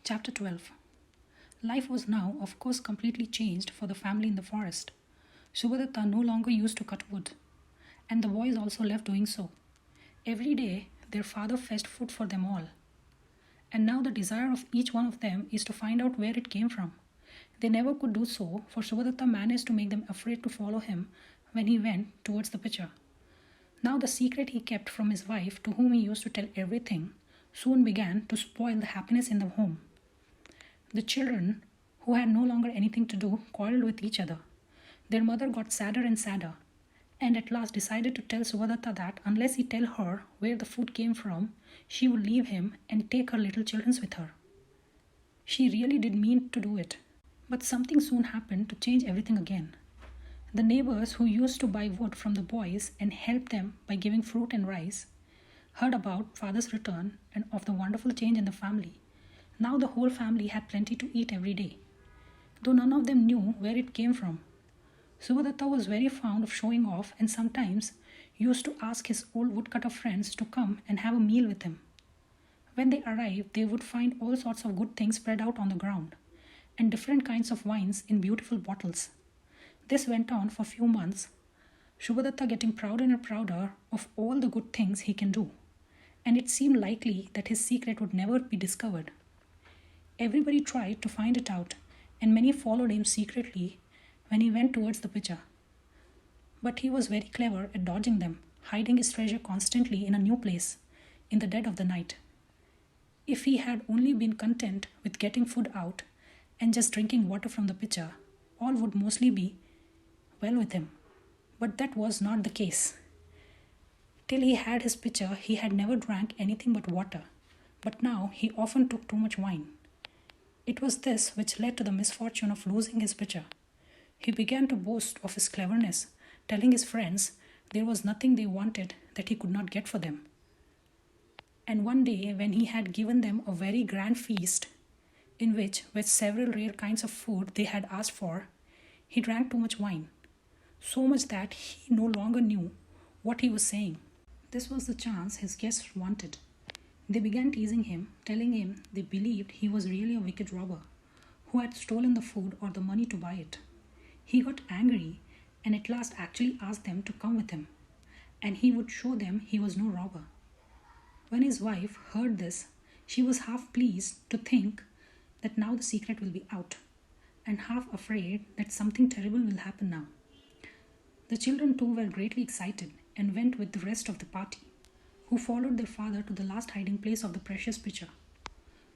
Chapter 12. Life was now, of course, completely changed for the family in the forest. Subha Datta no longer used to cut wood, and the boys also left doing so. Every day, their father fetched food for them all. And now the desire of each one of them is to find out where it came from. They never could do so, for Subha Datta managed to make them afraid to follow him when he went towards the pitcher. Now the secret he kept from his wife, to whom he used to tell everything, soon began to spoil the happiness in the home. The children, who had no longer anything to do, quarreled with each other. Their mother got sadder and sadder, and at last decided to tell Subha Datta that unless he tell her where the food came from, she would leave him and take her little children with her. She really did mean to do it, but something soon happened to change everything again. The neighbors who used to buy wood from the boys and help them by giving fruit and rice heard about father's return and of the wonderful change in the family. Now the whole family had plenty to eat every day, though none of them knew where it came from. Subha Datta was very fond of showing off and sometimes used to ask his old woodcutter friends to come and have a meal with him. When they arrived, they would find all sorts of good things spread out on the ground and different kinds of wines in beautiful bottles. This went on for a few months, Subha Datta getting prouder and prouder of all the good things he can do, and it seemed likely that his secret would never be discovered. Everybody tried to find it out, and many followed him secretly when he went towards the pitcher. But he was very clever at dodging them, hiding his treasure constantly in a new place, in the dead of the night. If he had only been content with getting food out and just drinking water from the pitcher, all would mostly be well with him. But that was not the case. Till he had his pitcher, he had never drank anything but water, but now he often took too much wine. It was this which led to the misfortune of losing his pitcher. He began to boast of his cleverness, telling his friends there was nothing they wanted that he could not get for them. And one day, when he had given them a very grand feast, in which were several rare kinds of food they had asked for, he drank too much wine, so much that he no longer knew what he was saying. This was the chance his guests wanted. They began teasing him, telling him they believed he was really a wicked robber who had stolen the food or the money to buy it. He got angry and at last actually asked them to come with him, and he would show them he was no robber. When his wife heard this, she was half pleased to think that now the secret will be out, and half afraid that something terrible will happen now. The children too were greatly excited and went with the rest of the party, who followed their father to the last hiding place of the precious pitcher.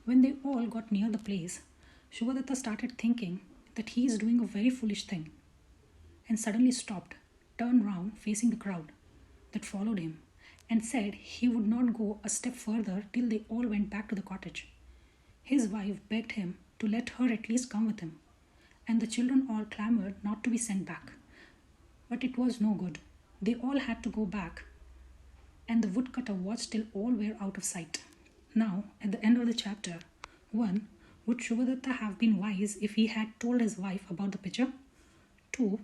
When they all got near the place, Subha Datta started thinking that he is doing a very foolish thing, and suddenly stopped, turned round facing the crowd that followed him, and said he would not go a step further till they all went back to the cottage. His wife begged him to let her at least come with him, and the children all clamored not to be sent back. But it was no good. They all had to go back, and the woodcutter watched till all were out of sight. Now, at the end of the chapter, 1. Would Subha Datta have been wise if he had told his wife about the pitcher? 2.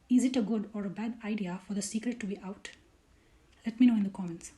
Is it a good or a bad idea for the secret to be out? Let me know in the comments.